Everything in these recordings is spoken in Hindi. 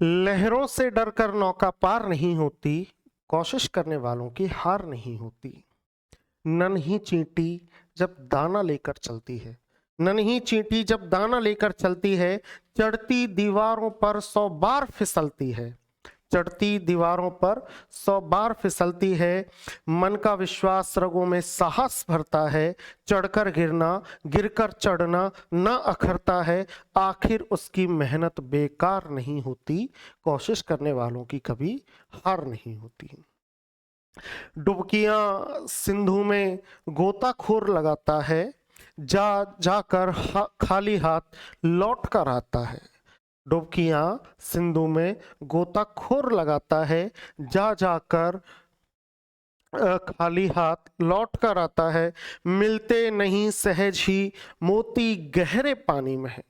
लहरों से डरकर नौका पार नहीं होती, कोशिश करने वालों की हार नहीं होती। नन्ही चींटी जब दाना लेकर चलती है, नन्ही चींटी जब दाना लेकर चलती है, चढ़ती दीवारों पर 100 बार फिसलती है। चढ़ती दीवारों पर 100 बार फिसलती है। मन का विश्वास रगों में साहस भरता है। चढ़कर गिरना, गिरकर चढ़ना न अखरता है। आखिर उसकी मेहनत बेकार नहीं होती, कोशिश करने वालों की कभी हार नहीं होती। डुबकियां सिंधु में गोताखोर लगाता है, जा जाकर खाली हाथ लौट कर आता है। डुबकियां सिंधु में गोताखोर लगाता है, जा जाकर खाली हाथ लौट कर आता है। मिलते नहीं सहज ही मोती गहरे पानी में है।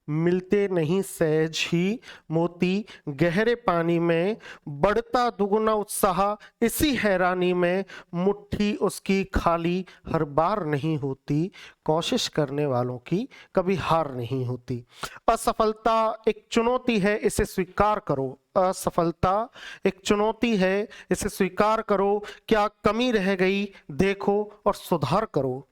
मिलते नहीं सहज ही मोती गहरे पानी में। बढ़ता दुगुना उत्साह इसी हैरानी में। मुट्ठी उसकी खाली हर बार नहीं होती, कोशिश करने वालों की कभी हार नहीं होती। असफलता एक चुनौती है, इसे स्वीकार करो। असफलता एक चुनौती है, इसे स्वीकार करो। क्या कमी रह गई देखो और सुधार करो।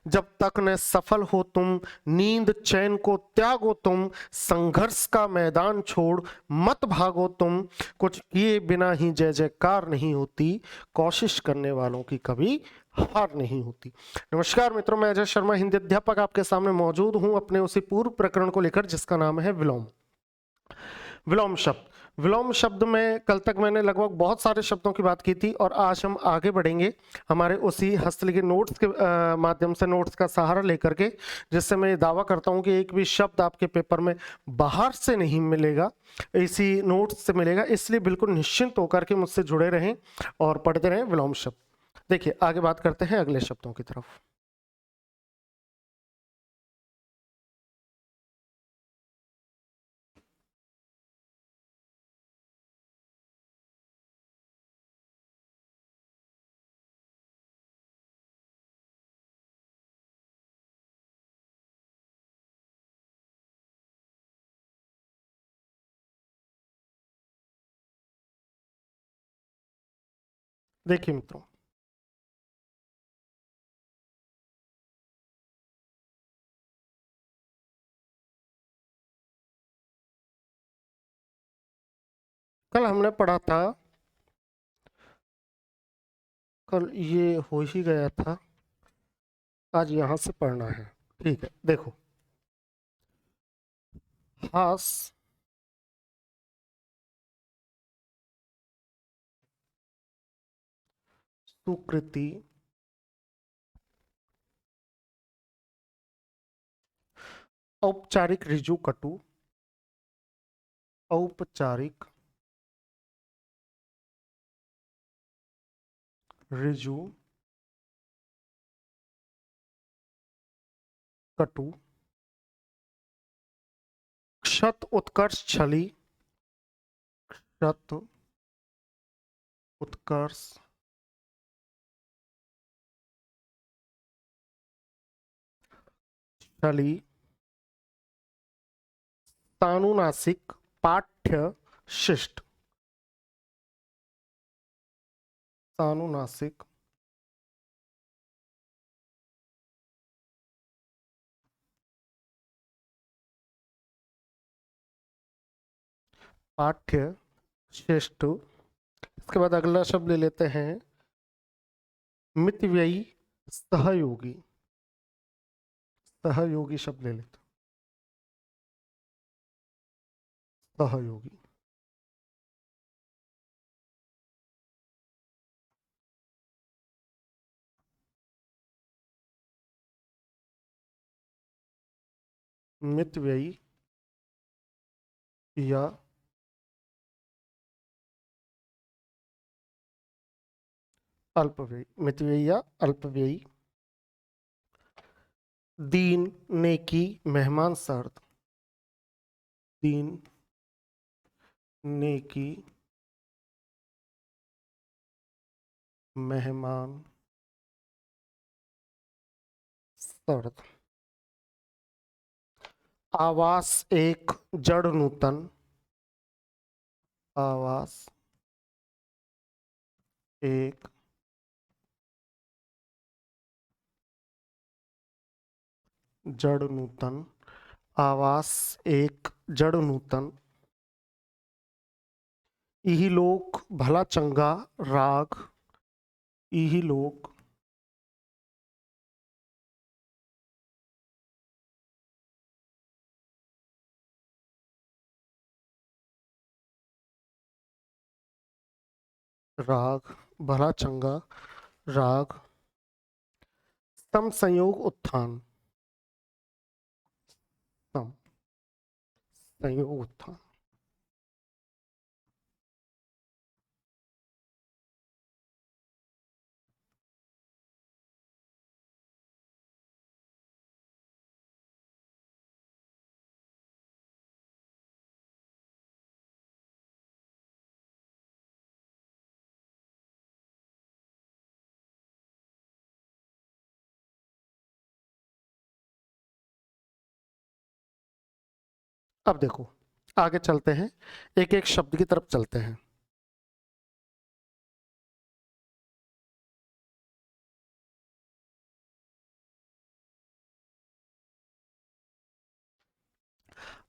जब तक न सफल हो तुम, नींद चैन को त्यागो तुम। संघर्ष का मैदान छोड़ मत भागो तुम। कुछ किए बिना ही जय जयकार नहीं होती, कोशिश करने वालों की कभी हार नहीं होती। नमस्कार मित्रों, मैं अजय शर्मा, हिंदी अध्यापक आपके सामने मौजूद हूं अपने उसी पूर्व प्रकरण को लेकर जिसका नाम है विलोम। विलोम शब्द, विलोम शब्द में कल तक मैंने लगभग बहुत सारे शब्दों की बात की थी और आज हम आगे बढ़ेंगे हमारे उसी हस्तलिखित नोट्स के माध्यम से, नोट्स का सहारा लेकर के, जिससे मैं ये दावा करता हूं कि एक भी शब्द आपके पेपर में बाहर से नहीं मिलेगा, इसी नोट्स से मिलेगा। इसलिए बिल्कुल निश्चिंत होकर के मुझसे जुड़े रहें और पढ़ते रहें विलोम शब्द। देखिए आगे बात करते हैं अगले शब्दों की तरफ। देखिए मित्रों, कल हमने पढ़ा था, कल ये हो ही गया था, आज यहां से पढ़ना है। ठीक है, देखो, हास, सुकृति, औपचारिक रिजु कटु, औपचारिक रिजु कटु, क्षत उत्कर्ष छली, क्षत उत्कर्ष छली, तानुनासिक पाठ्य शिष्ट, तानुनासिक पाठ्य शिष्ट। इसके बाद अगला शब्द ले लेते हैं मितव्ययी सहयोगी। सहयोगी शब्द ले लेते हैं, सहयोगी। मितव्ययी या अल्पव्ययी, मितव्ययी या अल्पव्ययी। दीन, नेकी, मेहमान सर्द, दीन, नेकी, मेहमान सर्द। आवास एक जड़ नूतन, आवास एक जड़ नूतन, आवास एक जड़ नूतन, इही लोक भला चंगा राग, इही लोक राग भला चंगा राग, सम संयोग उत्थान, सम संयोग उत्थान। अब देखो आगे चलते हैं, एक एक शब्द की तरफ चलते हैं।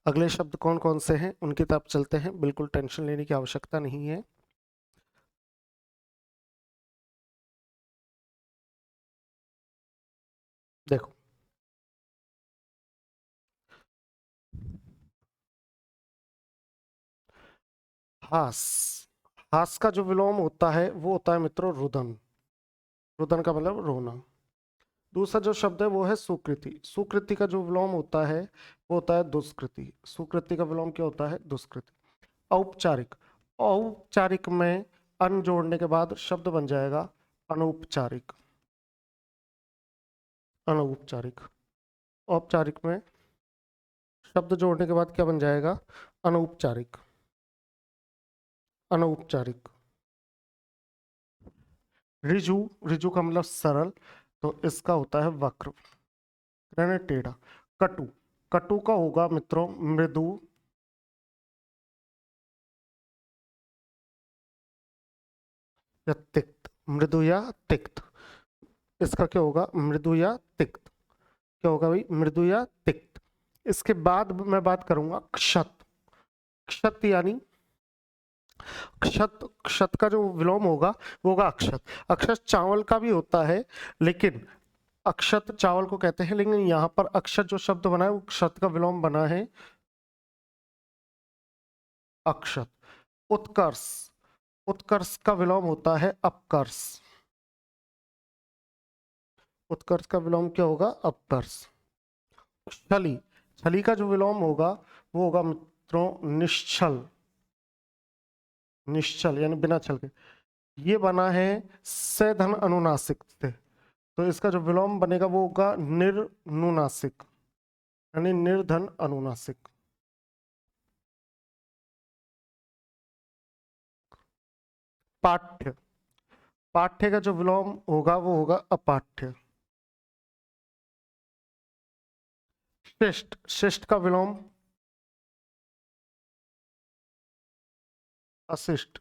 अगले शब्द कौन कौन से हैं उनकी तरफ चलते हैं, बिल्कुल टेंशन लेने की आवश्यकता नहीं है। देखो हास, हास का जो विलोम होता है वो होता है मित्रों रुदन, रुदन का मतलब रोना। दूसरा जो शब्द है वो है सुकृति, सुकृति का जो विलोम होता है वो होता है दुष्कृति, सुकृति का विलोम क्या होता है दुष्कृति। औपचारिक, औपचारिक में अन जोड़ने के बाद शब्द बन जाएगा अनौपचारिक, अनौपचारिक। औपचारिक में शब्द जोड़ने के बाद क्या बन जाएगा अनौपचारिक, अनौपचारिक। रिजु, रिजु का मतलब सरल, तो इसका होता है वक्र यानी टेढ़ा। कटु, कटु का होगा मित्रों मृदु, या तिक्त, मृदु या तिक्त। इसका क्या होगा मृदु या तिक्त, क्या होगा भाई मृदु या तिक्त। इसके बाद मैं बात करूंगा क्षत, क्षत यानी क्षत, क्षत का जो विलोम होगा वो होगा अक्षत। अक्षत चावल का भी होता है, लेकिन अक्षत चावल को कहते हैं, लेकिन यहाँ पर अक्षत जो शब्द बना है वो क्षत का विलोम बना है अक्षत। उत्कर्ष, उत्कर्ष का विलोम होता है अपकर्ष, उत्कर्ष का विलोम क्या होगा अपकर्ष। छली, छली का जो विलोम होगा वो होगा मित्रों निश्चल, निश्चल यानी बिना छल के। ये बना है से धन अनुनासिक से, तो इसका जो विलोम बनेगा वो होगा निर्नुनासिक यानी निर्धन अनुनासिक। पाठ्य, पाठ्य का जो विलोम होगा वो होगा अपाठ्य। शिष्ट, शिष्ट का विलोम अशिष्ट।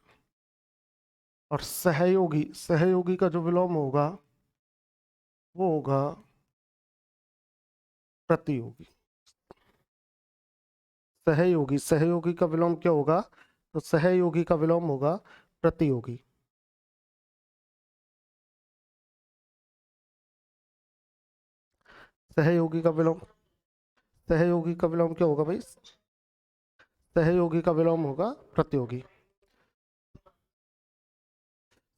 और सहयोगी, सहयोगी का जो विलोम होगा वो होगा प्रतियोगी। सहयोगी, सहयोगी का विलोम क्या होगा तो सहयोगी का विलोम होगा प्रतियोगी। सहयोगी का विलोम, सहयोगी का विलोम क्या होगा भाई सहयोगी का विलोम होगा प्रतियोगी।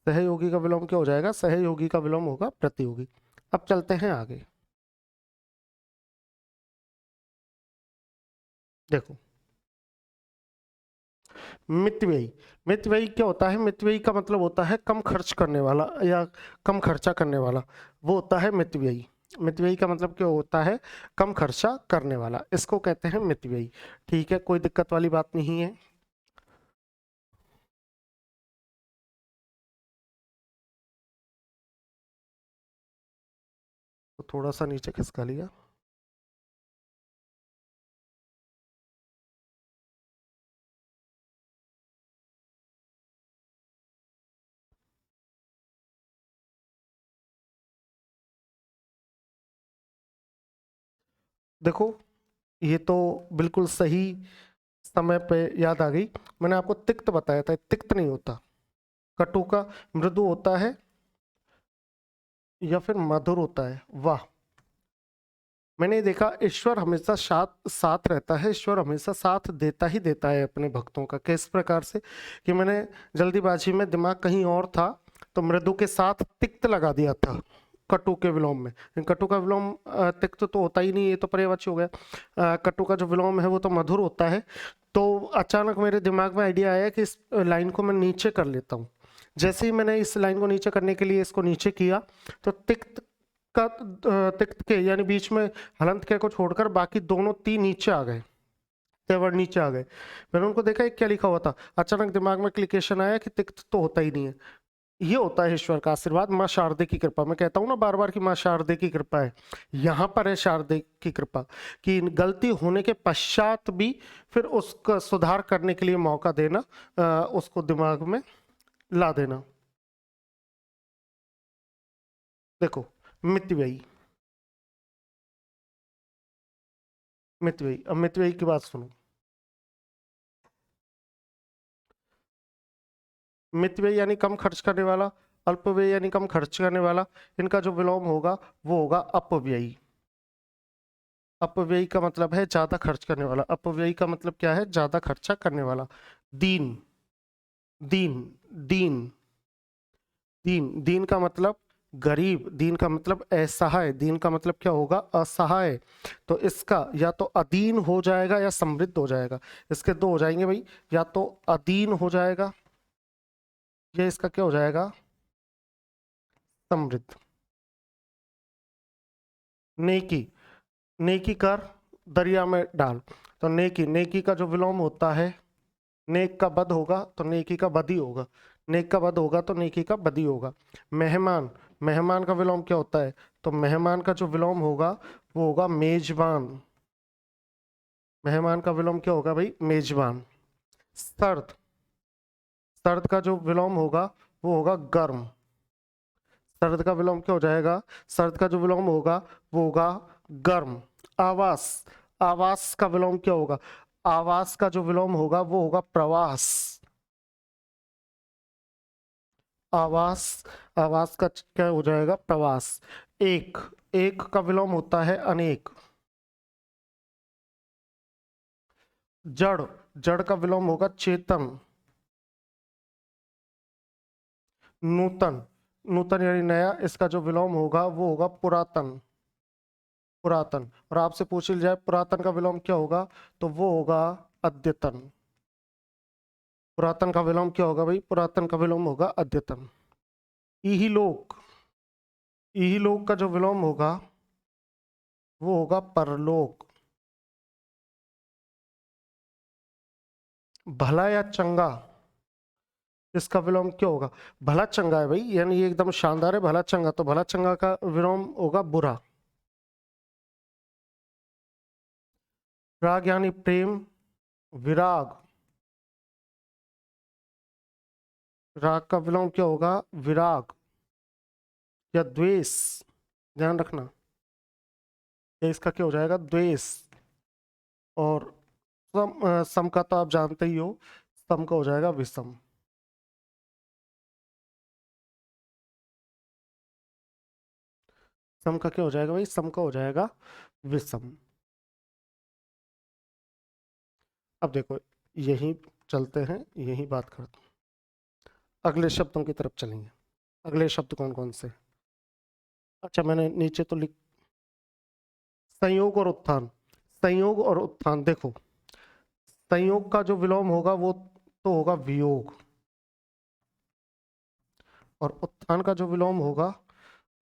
सहयोगी का विलोम क्या हो जाएगा सहयोगी का विलोम होगा प्रतियोगी। अब चलते हैं आगे। देखो मितव्ययी, मितव्ययी क्या होता है मितव्ययी का मतलब होता है कम खर्च करने वाला या कम खर्चा करने वाला, वो होता है मितव्ययी। मितव्ययी का मतलब क्या होता है कम खर्चा करने वाला, इसको कहते हैं मितव्ययी। ठीक है कोई दिक्कत वाली बात नहीं है। तो थोड़ा सा नीचे खिसका लिया। देखो ये तो बिल्कुल सही समय पे याद आ गई। मैंने आपको तिक्त बताया था, तिक्त नहीं होता। कटु का मृदु होता है या फिर मधुर होता है। वाह, मैंने देखा ईश्वर हमेशा साथ साथ रहता है, ईश्वर हमेशा साथ देता ही देता है अपने भक्तों का। किस प्रकार से कि मैंने जल्दीबाजी में दिमाग कहीं और था तो मृदु के साथ तिक्त लगा दिया था कटु के विलोम में। कटु का विलोम तिक्त तो होता ही नहीं, ये तो पर्यायवाची हो गया। कटु का जो विलोम है वो तो मधुर होता है। तो अचानक मेरे दिमाग में आइडिया आया कि इस लाइन को मैं नीचे कर लेता हूँ। जैसे ही मैंने इस लाइन को नीचे करने के लिए इसको नीचे किया तो तिक्त का तिक्त के यानी बीच में हलंत के को छोड़कर बाकी दोनों तीन नीचे आ गए, तेवर नीचे आ गए। मैंने उनको देखा एक क्या लिखा हुआ था, अचानक दिमाग में क्लिकेशन आया कि तिक्त तो होता ही नहीं है। ये होता है ईश्वर का आशीर्वाद, माँ शारदे की कृपा। मैं कहता हूँ ना बार बार कि माँ शारदे की कृपा है, यहाँ पर है शारदे की कृपा कि गलती होने के पश्चात भी फिर उसका सुधार करने के लिए मौका देना, उसको दिमाग में ला देना। देखो मितव्ययी, मितव्ययी, अब मितव्ययी की बात सुनो। मितव्ययी यानी कम खर्च करने वाला, अल्पव्ययी यानी कम खर्च करने वाला। इनका जो विलोम होगा वो होगा अपव्ययी। अपव्ययी का मतलब है ज्यादा खर्च करने वाला, अपव्ययी का मतलब क्या है, ज्यादा खर्चा करने वाला। दीन, दीन, दीन, दीन, दीन का मतलब गरीब, दीन का मतलब असहाय, दीन का मतलब क्या होगा, असहाय। तो इसका या तो अदीन हो जाएगा या समृद्ध हो जाएगा। इसके दो हो जाएंगे भाई, या तो अदीन हो जाएगा या इसका क्या हो जाएगा, समृद्ध। नेकी, नेकी कर दरिया में डाल। तो नेकी, नेकी का जो विलोम होता है, नेक का बद होगा तो नेकी का बदी होगा, नेक का बद होगा तो नेकी का बदी होगा। मेहमान, मेहमान का विलोम क्या होता है, तो मेहमान का जो विलोम होगा वो होगा मेजबान। मेहमान का विलोम क्या होगा भाई, मेजबान। सर्द, सर्द का जो विलोम होगा वो होगा गर्म। सर्द का विलोम क्या हो जाएगा, सर्द का जो विलोम होगा वो होगा गर्म। आवास, आवास का विलोम क्या होगा, आवास का जो विलोम होगा वो होगा प्रवास। आवास, आवास का क्या हो जाएगा, प्रवास। एक, एक का विलोम होता है अनेक। जड़, जड़ का विलोम होगा चेतन। नूतन, नूतन यानी नया, इसका जो विलोम होगा वो होगा पुरातन। पुरातन, और आपसे पूछ लिया जाए पुरातन का विलोम क्या होगा, तो वो होगा अद्यतन। पुरातन का विलोम क्या होगा भाई, पुरातन का विलोम होगा अद्यतन। इहिलोक, इहिलोक का जो विलोम होगा वो होगा परलोक। भला या चंगा, इसका विलोम क्या होगा, भला चंगा है भाई, यानी ये एकदम शानदार है भला चंगा, तो भला चंगा का विलोम होगा बुरा। राग यानी प्रेम, विराग, राग का विलोम क्या होगा, विराग या द्वेष, ध्यान रखना, ये इसका क्या हो जाएगा, द्वेष। और सम का तो आप जानते ही हो, सम का हो जाएगा विषम। सम का क्या हो जाएगा भाई, सम का हो जाएगा विषम। अब देखो यही चलते हैं, यही बात करते हैं, अगले शब्दों की तरफ चलेंगे। अगले शब्द कौन कौन से, अच्छा मैंने नीचे तो लिख, संयोग और उत्थान, संयोग और उत्थान। देखो संयोग का जो विलोम होगा वो तो होगा वियोग, और उत्थान का जो विलोम होगा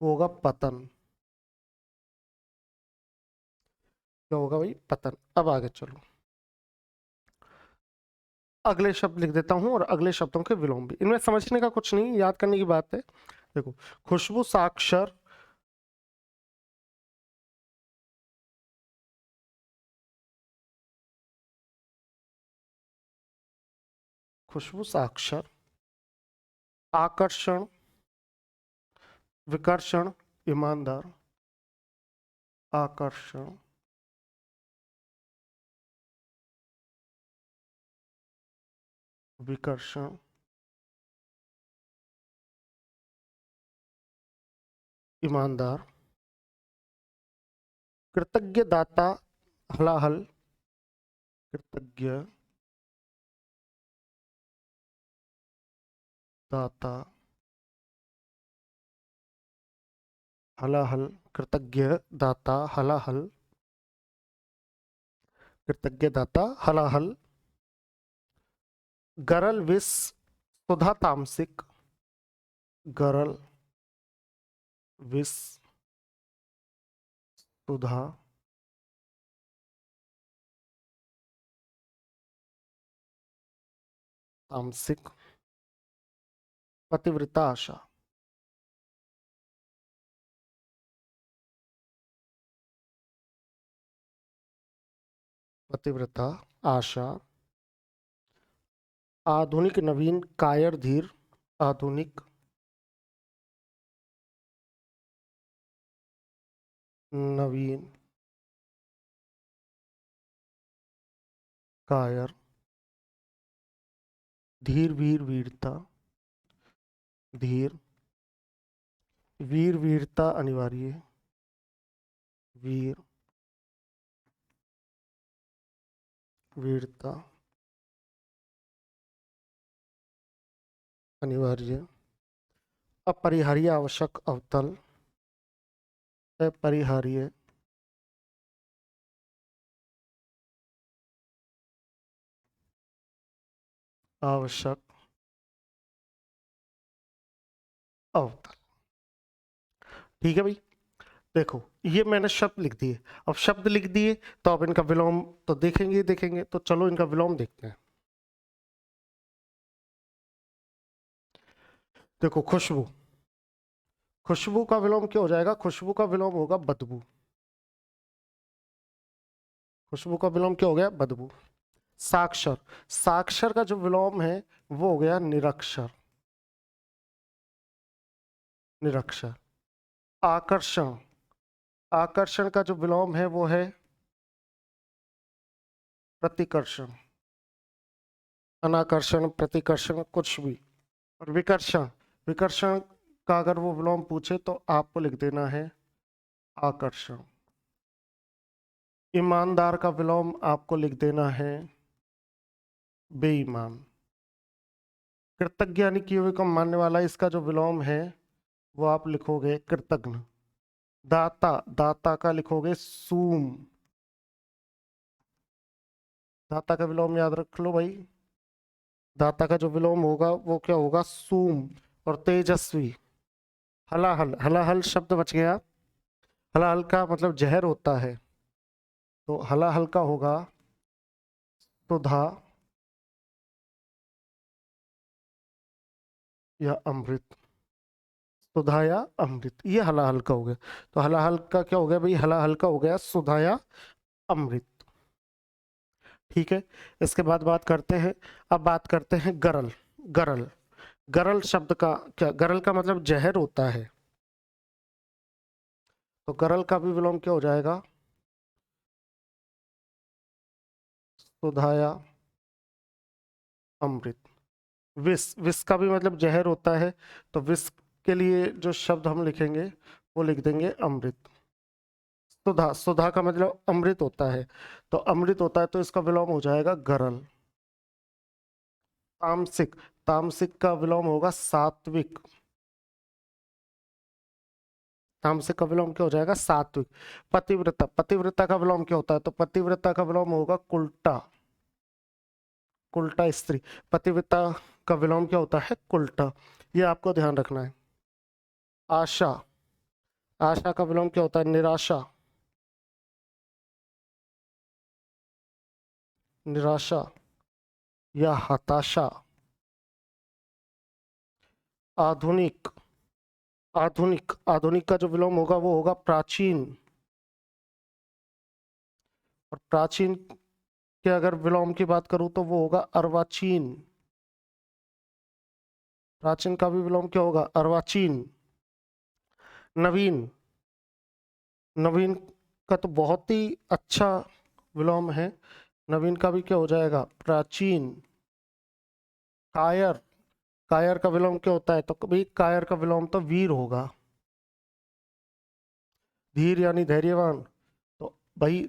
वो होगा पतन। क्या होगा भाई, पतन। अब आगे चलो, अगले शब्द लिख देता हूं और अगले शब्दों के विलोम भी, इनमें समझने का कुछ नहीं, याद करने की बात है। देखो खुशबू साक्षर, खुशबू साक्षर, आकर्षण, विकर्षण, ईमानदार, आकर्षण, विकर्षण, ईमानदार, कृतज्ञ दाता, हलाहल, कृतज्ञ दाता, हलाहल, कृतज्ञ दाता, हलाहल, कृतज्ञ दाता, हलाहल, गरल विष, सुधा तामसिक, गरल विष, सुधा तामसिक, पतिव्रता आशा, पतिव्रता आशा, आधुनिक नवीन, कायर धीर, आधुनिक नवीन, कायर धीर, वीर वीरता, धीर, वीर वीरता अनिवार्य, वीर वीरता अनिवार्य, अपरिहार्य आवश्यक अवतल, अपरिहार्य आवश्यक अवतल। ठीक है भाई, देखो ये मैंने शब्द लिख दिए। अब शब्द लिख दिए तो अब इनका विलोम तो देखेंगे देखेंगे, तो चलो इनका विलोम देखते हैं। देखो खुशबू, खुशबू का विलोम क्या हो जाएगा? खुशबू का विलोम होगा बदबू। खुशबू का विलोम क्या हो गया? बदबू। साक्षर, साक्षर का जो विलोम है वो हो गया निरक्षर, निरक्षर। आकर्षण, आकर्षण का जो विलोम है वो है प्रतिकर्षण, अनाकर्षण, प्रतिकर्षण, कुछ भी। और विकर्षण, विकर्षण का अगर वो विलोम पूछे तो आपको लिख देना है आकर्षण। ईमानदार का विलोम आपको लिख देना है बेईमान। कृतज्ञ यानी किए हुए को मानने वाला, इसका जो विलोम है वो आप लिखोगे कृतज्ञ। दाता, दाता का लिखोगे सूम। दाता का विलोम याद रख लो भाई, दाता का जो विलोम होगा वो क्या होगा? सूम। और तेजस्वी, हलाहल, हलाहल शब्द बच गया। हलाहल का मतलब जहर होता है, तो हलाहल का होगा सुधा या अमृत, सुधा या अमृत, ये हलाहल का हो गया। तो हलाहल का क्या हो गया भाई? हलाहल का हो गया सुधा या अमृत। ठीक है, इसके बाद बात करते हैं, अब बात करते हैं गरल। गरल, गरल शब्द का क्या? गरल का मतलब जहर होता है, तो गरल का भी विलोम क्या हो जाएगा? सुधाया अमृत। विष, विष का भी मतलब जहर होता है, तो विष के लिए जो शब्द हम लिखेंगे वो लिख देंगे अमृत। सुधा, सुधा का मतलब अमृत होता है, तो अमृत होता है तो इसका विलोम हो जाएगा गरल। तामसिक, तामसिक का विलोम होगा सात्विक। तामसिक का विलोम क्या हो जाएगा? सात्विक। पतिव्रता, पतिव्रता का विलोम क्या होता है? तो पतिव्रता का विलोम होगा कुल्टा, कुल्टा स्त्री। पतिव्रता का विलोम क्या होता है? कुल्टा। ये आपको ध्यान रखना है। आशा, आशा का विलोम क्या होता है? निराशा, निराशा या हताशा। आधुनिक, आधुनिक, आधुनिक का जो विलोम होगा वो होगा प्राचीन। और प्राचीन के अगर विलोम की बात करूं तो वो होगा अर्वाचीन। प्राचीन का भी विलोम क्या होगा? अर्वाचीन। नवीन, नवीन का तो बहुत ही अच्छा विलोम है, नवीन का भी क्या हो जाएगा? प्राचीन। कायर, कायर का विलोम क्या होता है? तो कभी कायर का विलोम तो वीर होगा। धीर यानी धैर्यवान, तो भाई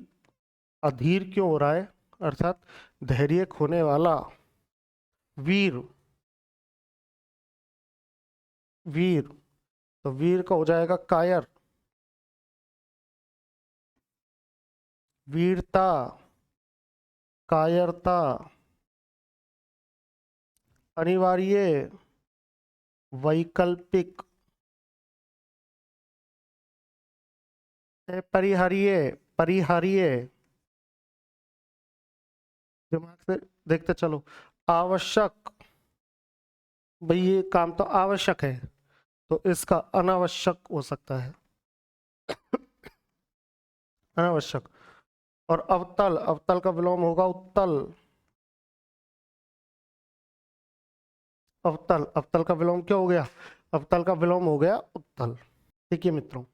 अधीर क्यों हो रहा है? अर्थात धैर्य खोने वाला। वीर, वीर, तो वीर का हो जाएगा कायर। वीरता, कायरता। अनिवार्य, वैकल्पिक। परिहार्य, परिहार्य। दिमाग से देखते चलो। आवश्यक, भाई ये काम तो आवश्यक है, तो इसका अनावश्यक हो सकता है। अनावश्यक। और अवतल, अवतल का विलोम होगा उत्तल। अवतल, अवतल का विलोम क्या हो गया? अवतल का विलोम हो गया उत्तल। ठीक है मित्रों,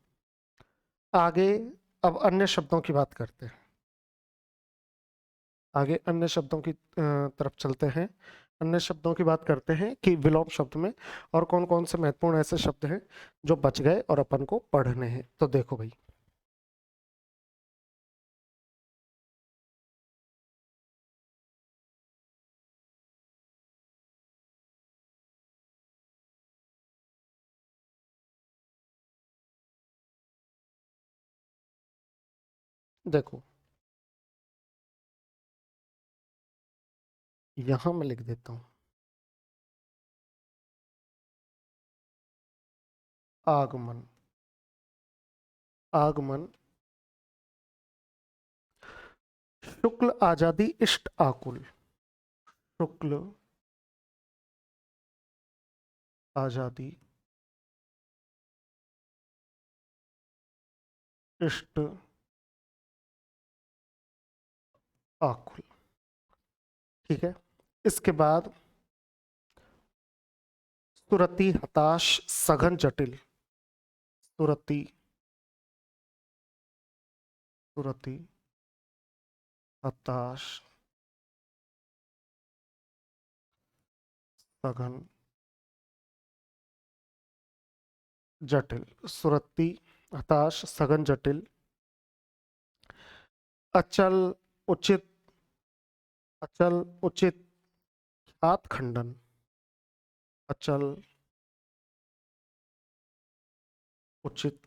आगे अब अन्य शब्दों की बात करते हैं। आगे अन्य शब्दों की तरफ चलते हैं। अन्य शब्दों की बात करते हैं कि विलोम शब्द में और कौन कौन से महत्वपूर्ण ऐसे शब्द हैं जो बच गए और अपन को पढ़ने हैं। तो देखो भाई, देखो यहां मैं लिख देता हूं, आगमन। आगमन, शुक्ल आजादी इष्ट आकुल। शुक्ल आजादी इष्ट आकुल। ठीक है, इसके बाद सुरति हताश सघन जटिल। सुरति, सुरति हताश सघन जटिल। सुरति हताश सघन जटिल। अचल उचित, अचल उचित ख्यात खंडन। अचल उचित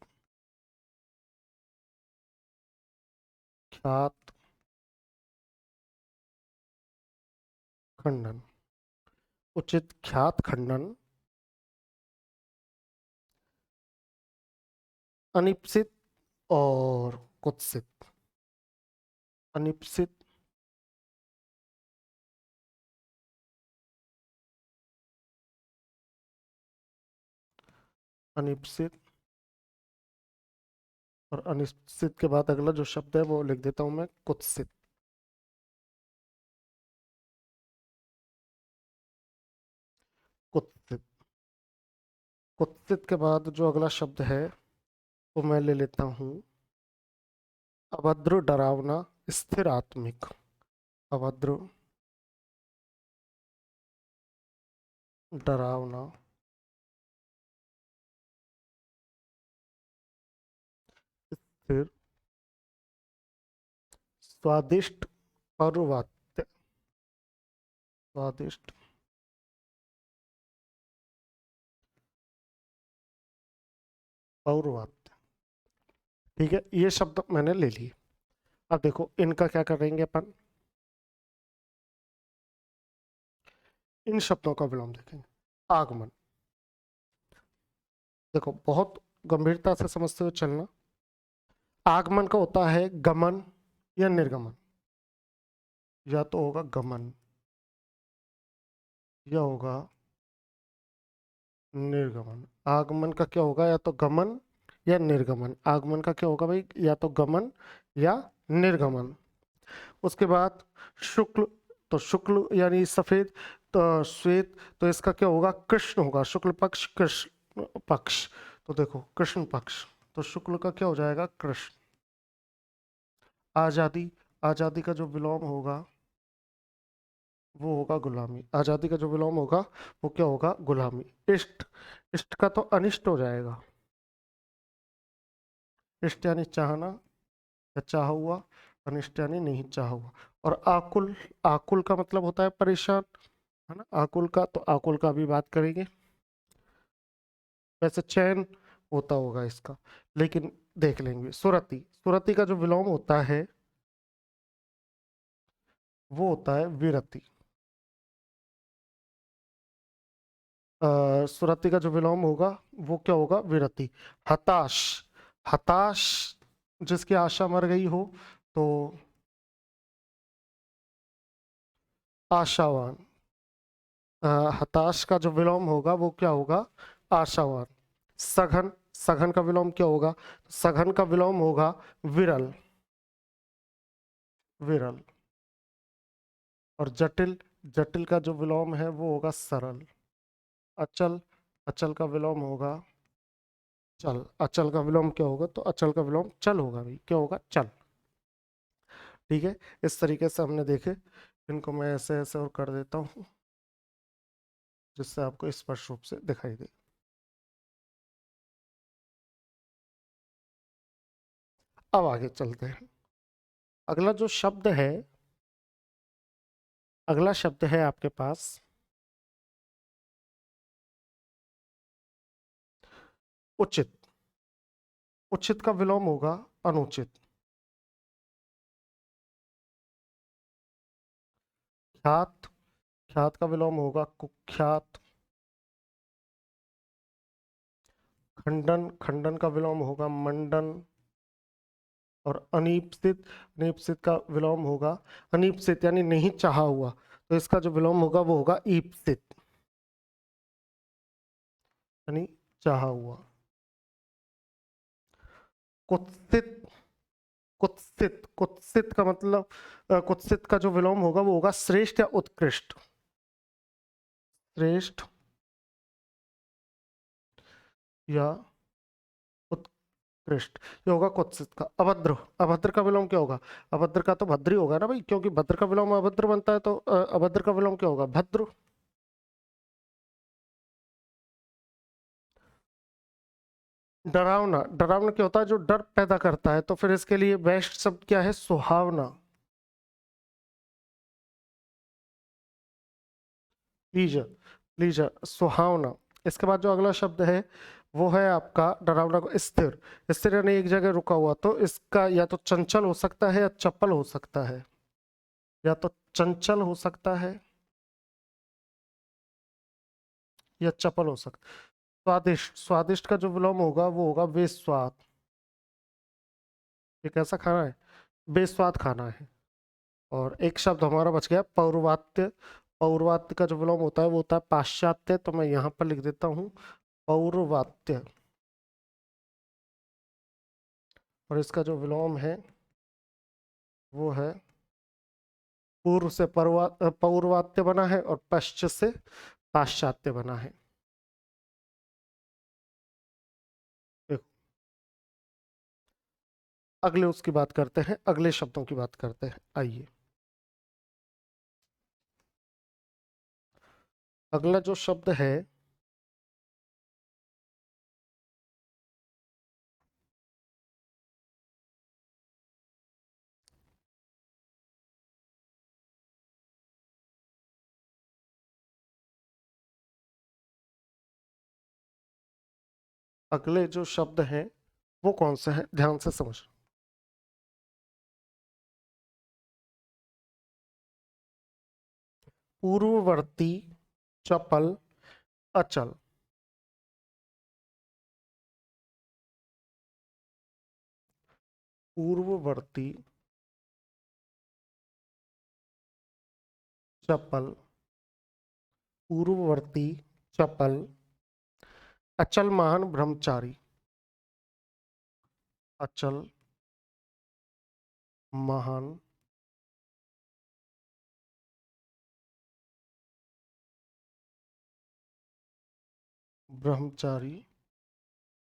ख्यात खंडन। उचित ख्यात खंडन। अनिप्सित और कुत्सित। अनिप्सित, अनिप्सित और अनिश्चित के बाद अगला जो शब्द है वो लिख देता हूं मैं, कुत्सित। कुत्सित, कुत्सित के बाद जो अगला शब्द है वो मैं ले लेता हूं, अभद्र डरावना स्थिर आत्मिक। अभद्र डरावना स्थिर। स्वादिष्ट पौर्वात्य, स्वादिष्ट पौर्वात्य। ठीक है, ये शब्द मैंने ले लिए। अब देखो इनका क्या करेंगे अपन, इन शब्दों का विलोम देखेंगे। आगमन, देखो बहुत गंभीरता से समझते हुए चलना। आगमन का होता है गमन या निर्गमन। या तो होगा गमन या होगा निर्गमन। आगमन का क्या होगा, या तो गमन या निर्गमन। आगमन का क्या होगा भाई, या तो गमन या निर्गमन। उसके बाद शुक्ल, तो शुक्ल यानी सफेद, तो श्वेत, तो इसका क्या होगा, कृष्ण होगा। शुक्ल पक्ष कृष्ण पक्ष, तो देखो कृष्ण पक्ष, तो शुक्ल का क्या हो जाएगा, कृष्ण। आजादी, आजादी का जो विलोम होगा वो होगा गुलामी। आजादी का जो विलोम होगा वो क्या होगा? गुलामी। इष्ट, इष्ट का तो अनिष्ट हो जाएगा। इष्ट यानी चाहना या चाहा हुआ, अनिष्ट यानी नहीं चाहा हुआ। और आकुल, आकुल का मतलब होता है परेशान, है ना? आकुल का, तो आकुल का भी बात करेंगे। वैसे चैन होता होगा इसका, लेकिन देख लेंगे। सुरति, सुरति का जो विलोम होता है वो होता है विरति। सुरति का जो विलोम होगा वो क्या होगा? विरति। हताश, हताश जिसकी आशा मर गई हो तो आशावान। हताश का जो विलोम होगा वो क्या होगा? आशावान। सघन, सघन का विलोम क्या होगा? सघन का विलोम होगा विरल, विरल। और जटिल, जटिल का जो विलोम है वो होगा सरल। अचल, अचल का विलोम होगा चल। अचल का विलोम क्या होगा? तो अचल का विलोम चल होगा भाई, क्या होगा? चल। ठीक है, इस तरीके से हमने देखे। इनको मैं ऐसे ऐसे और कर देता हूँ जिससे आपको स्पष्ट रूप से दिखाई दे। अब आगे चलते हैं। अगला जो शब्द है, अगला शब्द है आपके पास उचित। उचित का विलोम होगा अनुचित। ख्यात, ख्यात का विलोम होगा कुख्यात। खंडन, खंडन का विलोम होगा मंडन। और अनीप्सित, अनीप्सित का विलोम होगा, अनीप्सित यानी नहीं चाहा हुआ, तो इसका जो विलोम होगा वो होगा ईप्सित, यानी चाहा हुआ। कुत्सित, कुत्सित, कुत्सित का मतलब, कुत्सित का जो विलोम होगा वो होगा श्रेष्ठ या उत्कृष्ट। श्रेष्ठ या उत्कृष्ट, ये होगा कुत्सित का। अभद्र, अभद्र का विलोम क्या होगा? अभद्र का तो भद्र ही होगा ना भाई, क्योंकि भद्र का विलोम अभद्र बनता है, तो अभद्र का विलोम क्या होगा? भद्र। डरावना, डरावना क्या होता है? जो डर पैदा करता है, तो फिर इसके लिए बेस्ट शब्द क्या है? सुहावना। लीजर, लीजर, सुहावना। इसके बाद जो अगला शब्द है वो है आपका डरावना को स्थिर। स्थिर यानी एक जगह रुका हुआ, तो इसका या तो चंचल हो सकता है या चपल हो सकता है। या तो चंचल हो सकता है या चपल हो सकता है। स्वादिष्ट, स्वादिष्ट का जो विलोम होगा वो होगा बेस्वाद। ये कैसा खाना है? बेस्वाद खाना है। और एक शब्द हमारा बच गया, पौर्वात्य। पौर्वात्य का जो विलोम होता है वो होता है पाश्चात्य, तो मैं यहाँ पर लिख देता हूँ पौर्वात्य। और इसका जो विलोम है वो है, पूर्व से पौर्वात्य बना है और पश्चिम से पाश्चात्य बना है। देखो, अगले उसकी बात करते हैं, अगले शब्दों की बात करते हैं। आइए, अगला जो शब्द है, अगले जो शब्द हैं वो कौन से हैं? ध्यान से समझ। पूर्ववर्ती, चपल, अचल। पूर्ववर्ती, चपल, पूर्ववर्ती, चपल, अचल महान ब्रह्मचारी। अचल महान ब्रह्मचारी।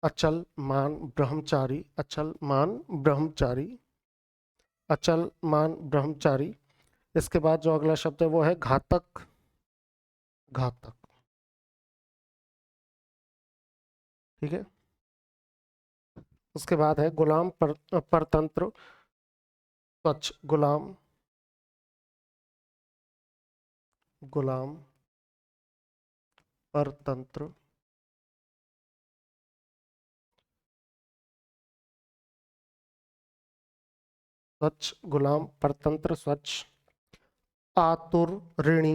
अचल मान ब्रह्मचारी, अचल मान ब्रह्मचारी, अचल मान ब्रह्मचारी। इसके बाद जो अगला शब्द है वो है घातक। घातक, ठीक है। उसके बाद है गुलाम परतंत्र स्वच्छ। गुलाम, गुलाम परतंत्र स्वच्छ। गुलाम परतंत्र स्वच्छ। आतुर ऋणी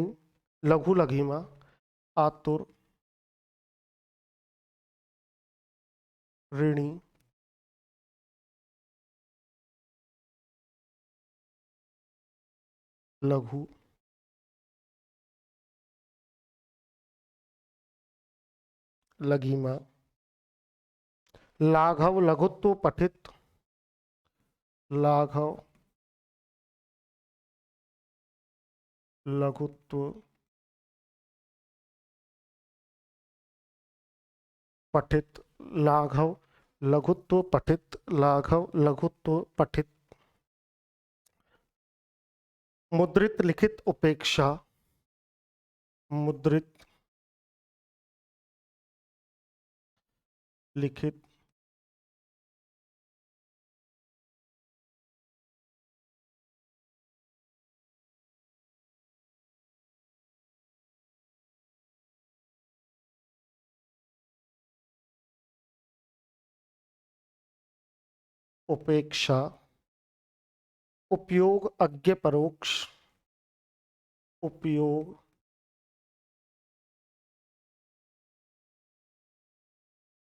लघु लघिमा। आतुर ऋणी लघु लघिमा। लाघव लघुत्व पठित। लाघव लघुत्व पठित। लाघव लघुत्व पठित। लाघव लघुत्व पठित। मुद्रित लिखित उपेक्षा। मुद्रित लिखित उपेक्षा। उपयोग अज्ञ परोक्ष। उपयोग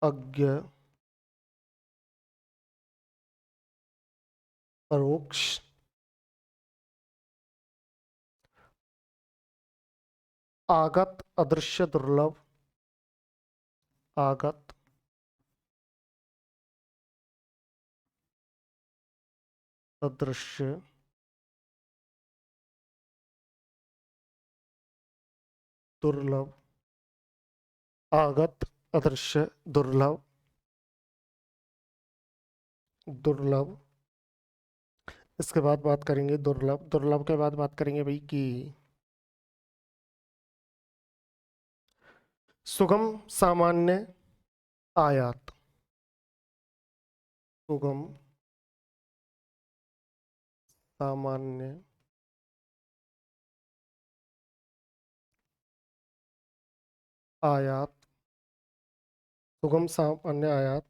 अज्ञ परोक्ष। आगत अदृश्य दुर्लभ। आगत अदृश्य दुर्लभ। आगत अदृश्य दुर्लभ। दुर्लभ। इसके बाद बात करेंगे दुर्लभ। दुर्लभ के बाद बात करेंगे भाई कि सुगम सामान्य आयात। सुगम सामान्य आयात। सुगम सामान्य आयात।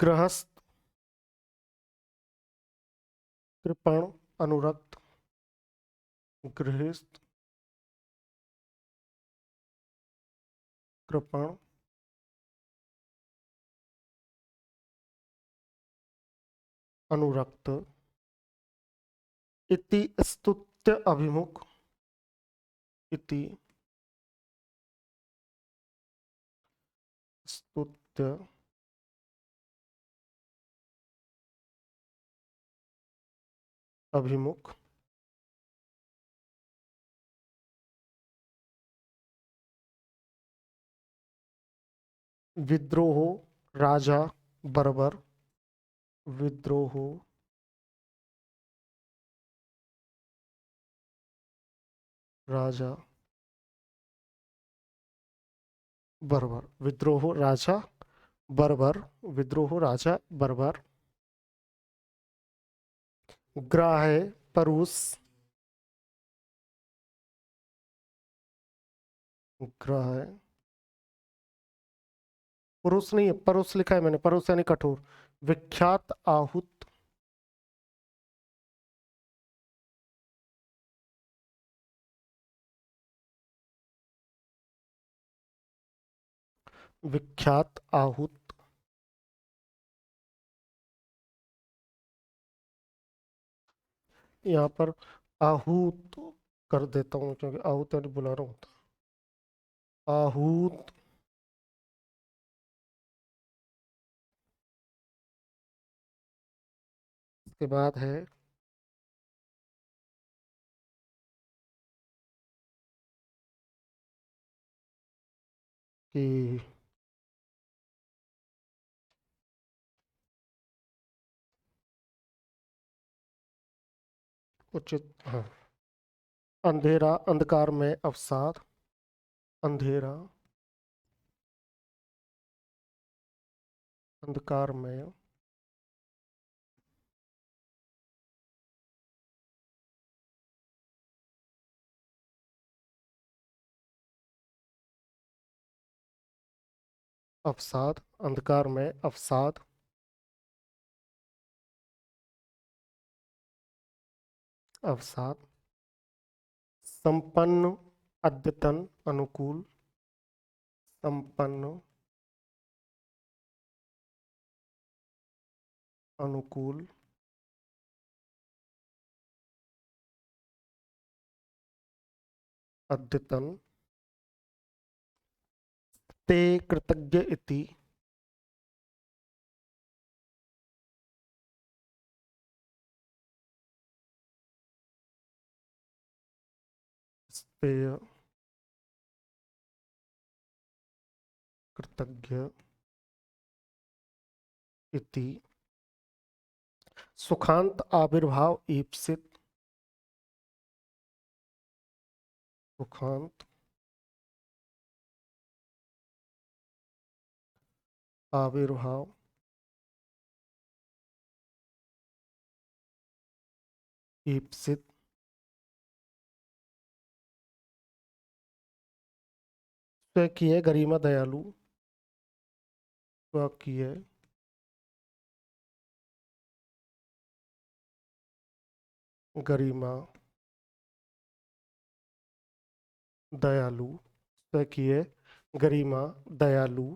गृहस्थ कृपण अनुरक्त। गृहस्थ कृपण अनुरक्त। इति स्तुत्य अभिमुख। इति स्तुत्य अभिमुख। विद्रोह राजा बर्बर। विद्रोह राजा बर्बर। विद्रोह राजा बर्बर। विद्रोह राजा बर्बर। ग्राह्य परूस। ग्राह्य पुरुष नहीं है, परुष लिखा है मैंने। परुष यानी कठोर। विख्यात आहूत। विख्यात आहूत। यहाँ पर आहूत कर देता हूँ क्योंकि आहूत यानी बुलाना होता है। आहूत। इसके बाद है कि उचित, हाँ। अंधेरा, अंधकार में अवसाद, अंधेरा, अंधकार में अवसाद, अंधकार में अवसाद, अवसाद। संपन्न, अद्यतन, अनुकूल, संपन्न, अनुकूल, अद्यतन। ते कृतज्ञ इति, स्तेय, कृतज्ञ इति। सुखांत, आविर्भाव, ईप्सित, सुखांत, आविर्भाव, ईप्सित। स्वकीय, गरिमा, दयालु, स्वकीय, गरिमा, दयालु, स्वकीय, गरिमा, दयालु।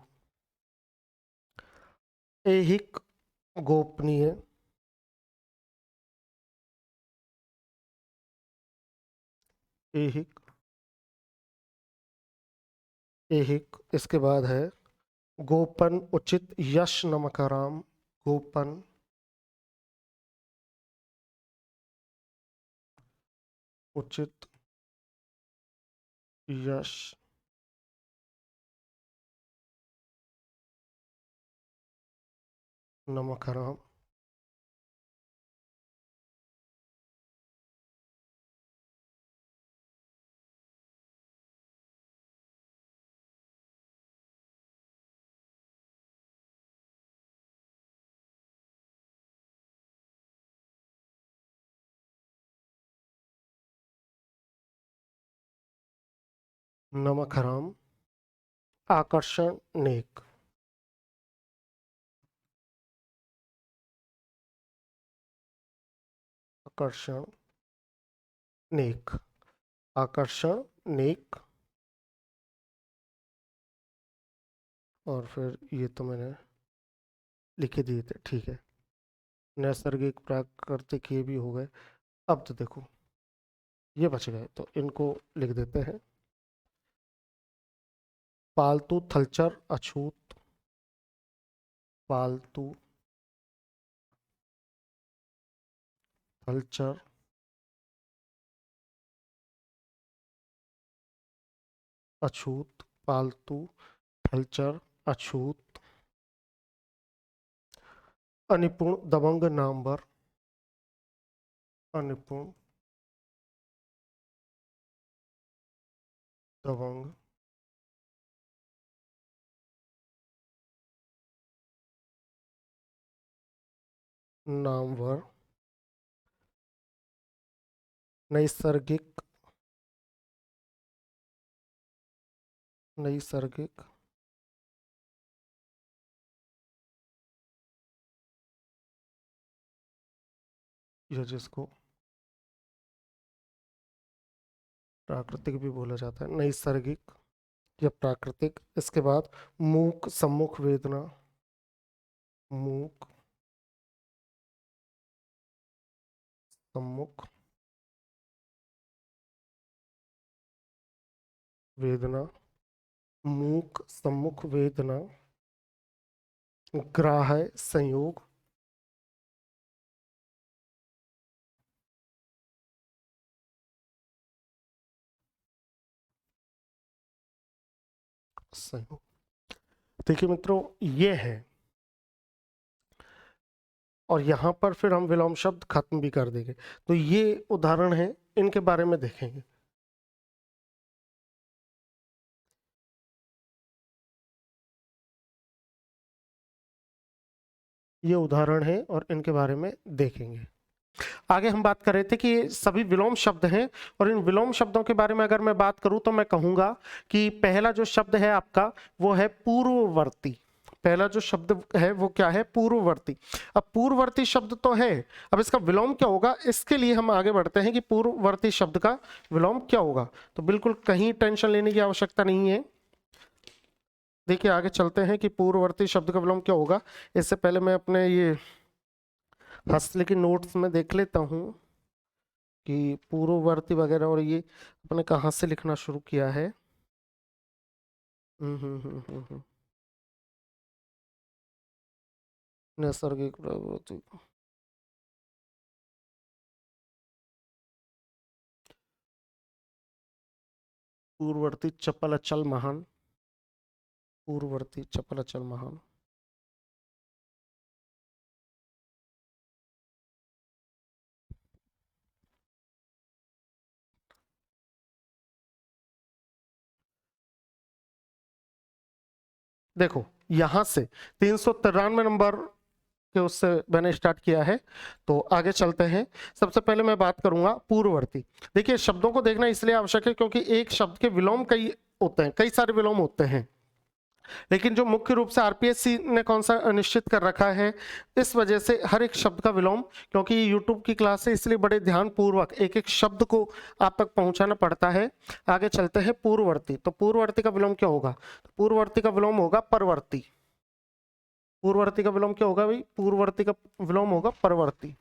ऐहिक, गोपनीय, ऐहिक, ऐहिक। इसके बाद है गोपन, उचित, यश, नमकराम, गोपन, उचित, यश, नमकराम। नमकराम। आकर्षण, नेक, आकर्षण, नेक, आकर्षण, नेक। और फिर ये तो मैंने लिख ही दिए थे, ठीक है। नैसर्गिक, प्राकृतिक, ये भी हो गए। अब तो देखो ये बच गए, तो इनको लिख देते हैं। पालतू, थलचर, अछूत, पालतू, थलचर, अछूत, पालतू, थलचर, अछूत। अनिपुण, दबंग, नामवर, अनिपुण, दबंग, नामवर। नैसर्गिक, नैसर्गिक, या जिसको प्राकृतिक भी बोला जाता है, नैसर्गिक या प्राकृतिक। इसके बाद मूक, सम्मुख, वेदना, मूक, सम्मुख, वेदना, मूक, सम्मुख, वेदना। ग्राह्य, संयोग, संयोग। देखिए मित्रों, ये है और यहाँ पर फिर हम विलोम शब्द खत्म भी कर देंगे। तो ये उदाहरण है, इनके बारे में देखेंगे। ये उदाहरण है और इनके बारे में देखेंगे। आगे हम बात कर रहे थे कि ये सभी विलोम शब्द हैं, और इन विलोम शब्दों के बारे में अगर मैं बात करूं तो मैं कहूंगा कि पहला जो शब्द है आपका वो है पूर्ववर्ती। पहला जो शब्द है वो क्या है? पूर्ववर्ती। अब पूर्ववर्ती शब्द तो है, अब इसका विलोम क्या होगा, इसके लिए हम आगे बढ़ते हैं कि पूर्ववर्ती शब्द का विलोम क्या होगा। तो बिल्कुल कहीं टेंशन लेने की आवश्यकता नहीं है। देखिए आगे चलते हैं कि पूर्ववर्ती शब्द का विलोम क्या होगा। इससे पहले मैं अपने ये हस्तलिखित की नोट्स में देख लेता हूँ कि पूर्ववर्ती वगैरह और ये अपने कहाँ से लिखना शुरू किया है। नैसर्गिक प्रवृत्ति। पूर्ववर्ती चपल अचल महान। पूर्ववर्ती चपल अचल महान। देखो यहां से 393 नंबर के उससे मैंने स्टार्ट किया है। तो आगे चलते हैं। सबसे पहले मैं बात करूंगा पूर्ववर्ती। देखिए शब्दों को देखना इसलिए आवश्यक है क्योंकि एक शब्द के विलोम कई होते हैं, कई सारे विलोम होते हैं, लेकिन जो मुख्य रूप से आरपीएससी ने कौन सा निश्चित कर रखा है, इस वजह से हर एक शब्द का विलोम, क्योंकि ये यूट्यूब की क्लास है इसलिए बड़े ध्यान पूर्वक एक एक शब्द को आप तक पहुंचाना पड़ता है। आगे चलते हैं पूर्ववर्ती। तो पूर्ववर्ती का विलोम क्या होगा? पूर्ववर्ती का विलोम होगा परवर्ती। पूर्ववर्ती का विलोम क्या होगा भाई? पूर्ववर्ती का विलोम होगा परवर्ती।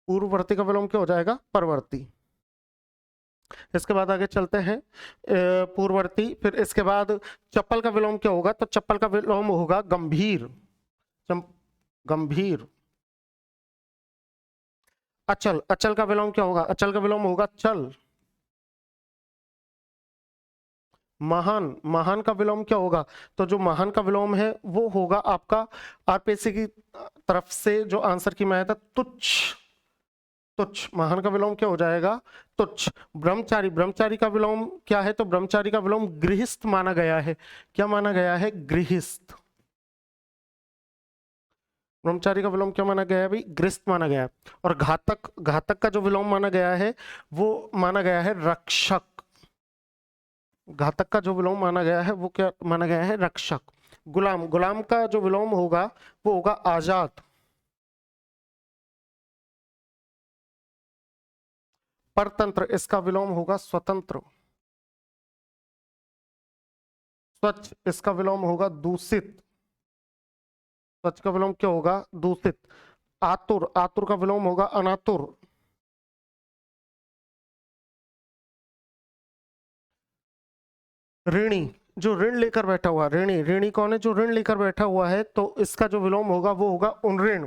पूर्ववर्ती का विलोम क्या हो जाएगा? परवर्ती। इसके बाद आगे चलते हैं पूर्ववर्ती। फिर इसके बाद चप्पल का विलोम क्या होगा? तो चप्पल का विलोम होगा गंभीर। गंभीर। अचल। अचल का विलोम क्या होगा? अचल का विलोम होगा चल। महान। महान का विलोम क्या होगा? तो जो महान का विलोम है वो होगा आपका आरपीएससी की तरफ से जो आंसर की मैं था तुच्छ। तुच्छ। महान का विलोम क्या हो जाएगा? तुच्छ। ब्रह्मचारी। ब्रह्मचारी का विलोम क्या है? तो ब्रह्मचारी का विलोम गृहस्थ माना गया है। क्या माना गया है? गृहस्थ। ब्रह्मचारी का विलोम क्या माना गया है भाई? गृहस्थ माना गया है। और घातक। घातक का जो विलोम माना गया है वो माना गया है रक्षक। घातक का जो विलोम माना गया है वो क्या माना गया है? रक्षक। गुलाम। गुलाम का जो विलोम होगा वो होगा आजाद। परतंत्र। इसका विलोम होगा स्वतंत्र। स्वच्छ। इसका विलोम होगा दूषित। स्वच्छ का विलोम क्या होगा? दूषित। आतुर। आतुर का विलोम होगा अनातुर। ऋणी। जो ऋण लेकर बैठा हुआ, ऋणी। ऋणी कौन है? जो ऋण लेकर बैठा हुआ है। तो इसका जो विलोम होगा वो होगा उनऋण।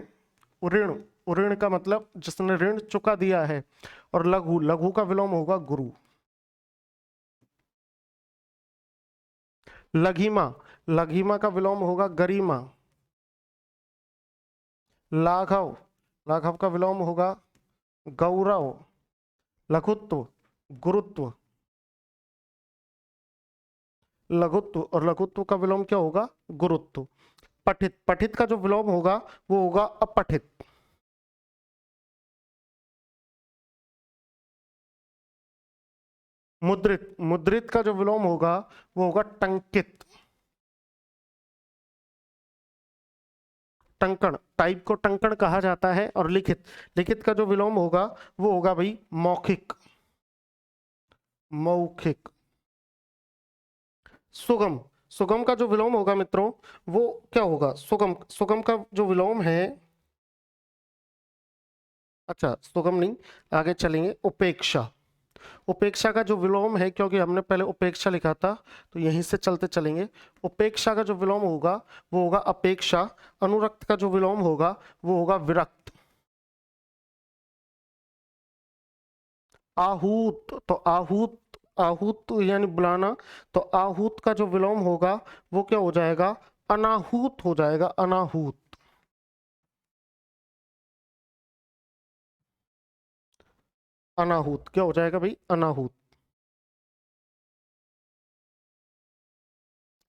उऋण। उऋण का मतलब जिसने ऋण चुका दिया है। और लघु। लघु का विलोम होगा गुरु। लघिमा। लघिमा का विलोम होगा गरिमा। लाघव। लाघव का विलोम होगा गौरव। लघुत्व। गुरुत्व। लघुत्व और लघुत्व का विलोम क्या होगा? गुरुत्व। पठित। पठित का जो विलोम होगा वो होगा अपठित। मुद्रित। मुद्रित का जो विलोम होगा वो होगा टंकित। टंकण। टाइप को टंकण कहा जाता है। और लिखित। लिखित का जो विलोम होगा वो होगा भाई मौखिक। मौखिक। सुगम। सुगम का जो विलोम होगा मित्रों वो क्या होगा? सुगम। सुगम का जो विलोम है, अच्छा सुगम नहीं, आगे चलेंगे उपेक्षा। उपेक्षा का जो विलोम है, क्योंकि हमने पहले उपेक्षा लिखा था तो यहीं से चलते चलेंगे। उपेक्षा का जो विलोम होगा वो होगा अपेक्षा। अनुरक्त का जो विलोम होगा वो होगा विरक्त। आहूत। तो आहूत आहूत यानी बुलाना, तो आहूत का जो विलोम होगा वो क्या हो जाएगा, अनाहूत हो जाएगा, अनाहूत। अनाहूत क्या हो जाएगा भाई, अनाहूत।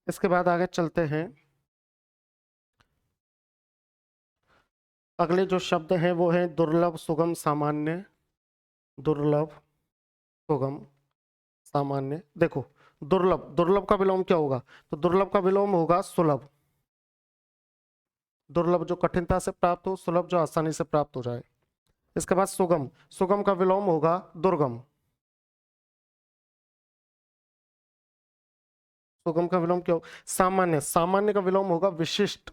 इसके बाद आगे चलते हैं। अगले जो शब्द हैं वो हैं दुर्लभ, सुगम, सामान्य। दुर्लभ, सुगम, सामान्य। देखो, दुर्लभ, दुर्लभ का विलोम क्या होगा, तो दुर्लभ का विलोम होगा सुलभ। दुर्लभ जो कठिनता से प्राप्त हो, सुलभ जो आसानी से प्राप्त हो जाए। इसके बाद सुगम, सुगम का विलोम होगा दुर्गम। सुगम का विलोम क्या हो, सामान्य, सामान्य का विलोम होगा विशिष्ट।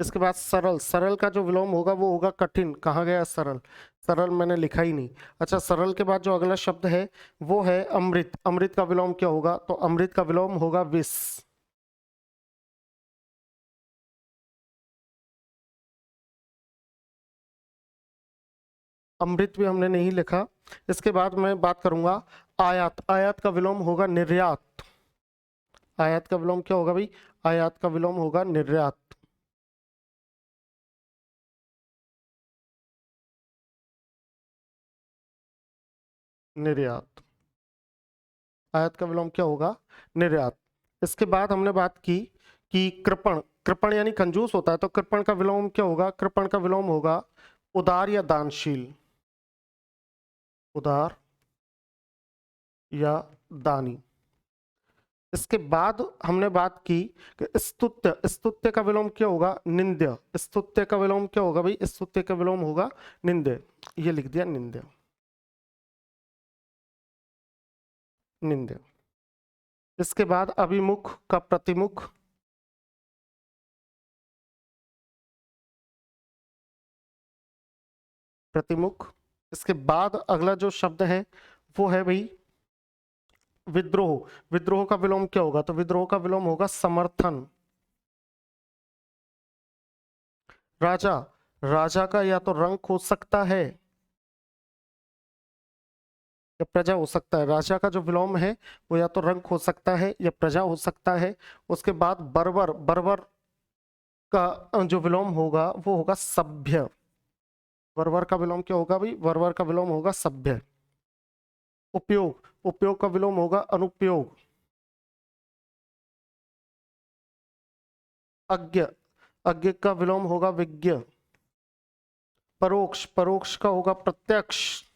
इसके बाद सरल, सरल का जो विलोम होगा वो होगा कठिन। कहाँ गया सरल, सरल मैंने लिखा ही नहीं। अच्छा, सरल के बाद जो अगला शब्द है वो है अमृत। अमृत का विलोम क्या होगा, तो अमृत का विलोम होगा विष। अमृत भी हमने नहीं लिखा। इसके बाद मैं बात करूंगा आयात। आयात का विलोम होगा निर्यात। आयात का विलोम क्या होगा भाई, आयात का विलोम होगा निर्यात। निर्यात, आयात का विलोम क्या होगा, निर्यात। इसके बाद हमने बात की कि कृपण, कृपण यानी कंजूस होता है, तो कृपण का विलोम क्या होगा, कृपण का विलोम होगा उदार या दानशील। उदार या दानी। इसके बाद हमने बात की कि स्तुत्य, स्तुत्य का विलोम क्या होगा, निंद्य। स्तुत्य का विलोम क्या होगा भाई, स्तुत्य का विलोम होगा निंद्य। ये लिख दिया निंद्य, निंद्य। इसके बाद अभिमुख का प्रतिमुख। प्रतिमुख। इसके बाद अगला जो शब्द है वो है भाई विद्रोह। विद्रोह का विलोम क्या होगा, तो विद्रोह का विलोम होगा समर्थन। राजा, राजा का या तो रंक हो सकता है या प्रजा हो सकता है। राजा का जो विलोम है वो या तो रंक हो सकता है या प्रजा हो सकता है। उसके बाद बर्बर, बर्बर का जो विलोम होगा वो होगा सभ्य। बर्बर का विलोम क्या होगा भाई, बर्बर का विलोम होगा सभ्य। उपयोग, उपयोग का विलोम होगा अनुपयोग। अज्ञ, अज्ञ का विलोम होगा विज्ञ। परोक्ष, परोक्ष का होगा प्रत्यक्ष।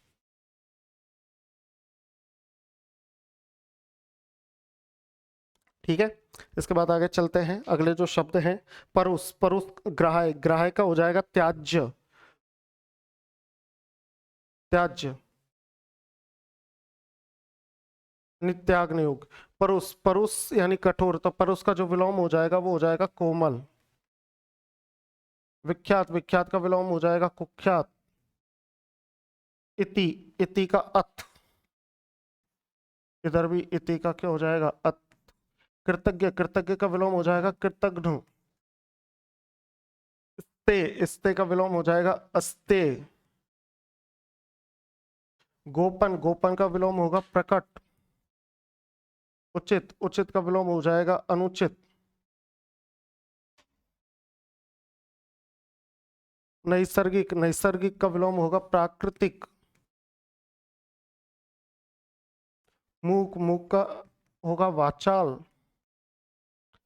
ठीक है। इसके बाद आगे चलते हैं, अगले जो शब्द हैं परुष, परुष ग्राह्य, ग्राह्य का हो जाएगा त्याज्य। त्याज्य, नित्याग्नि योग। परुष, परुष यानी कठोर, तो परुष का जो विलोम हो जाएगा वो हो जाएगा कोमल। विख्यात, विख्यात का विलोम हो जाएगा कुख्यात। इति, इति का अथ, इधर भी इति का क्या हो जाएगा अथ। कृतज्ञ, कृतज्ञ का विलोम हो जाएगा कृतघ्न। स्ते, स्ते का विलोम हो जाएगा अस्ते। गोपन, गोपन का विलोम होगा प्रकट। उचित, उचित का विलोम हो जाएगा अनुचित। नैसर्गिक, नैसर्गिक का विलोम होगा प्राकृतिक। मूक, मूक का होगा वाचाल।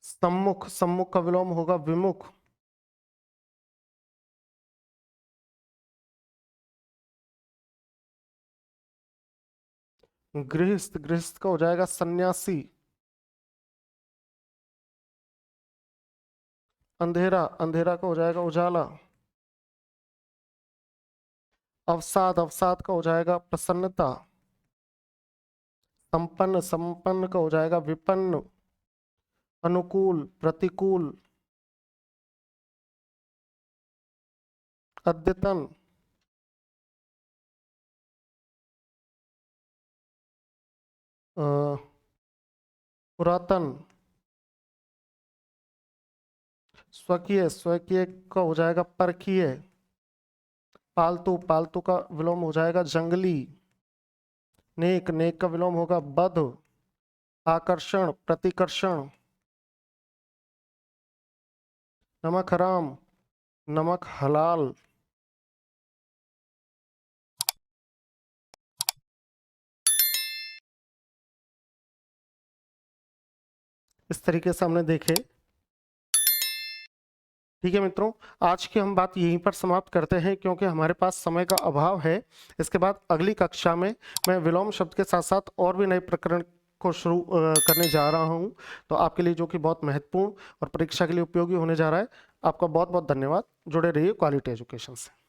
सम्मुख, सम्मुख का विलोम होगा विमुख। गृहस्थ, गृहस्थ का हो जाएगा सन्यासी। अंधेरा, अंधेरा का हो जाएगा उजाला। अवसाद, अवसाद का हो जाएगा प्रसन्नता। संपन्न, संपन्न का हो जाएगा विपन्न। अनुकूल, प्रतिकूल। अद्यतन, अ, पुरातन। स्वकीय, स्वकीय का हो जाएगा परकीय। पालतू, पालतू का विलोम हो जाएगा जंगली। नेक, नेक का विलोम होगा बध। आकर्षण, प्रतिकर्षण। नमक हराम, नमक हलाल। इस तरीके से हमने देखे। ठीक है मित्रों, आज की हम बात यहीं पर समाप्त करते हैं क्योंकि हमारे पास समय का अभाव है। इसके बाद अगली कक्षा में मैं विलोम शब्द के साथ साथ और भी नए प्रकरण को शुरू करने जा रहा हूं, तो आपके लिए जो कि बहुत महत्वपूर्ण और परीक्षा के लिए उपयोगी होने जा रहा है। आपका बहुत बहुत धन्यवाद। जुड़े रहिए क्वालिटी एजुकेशन से।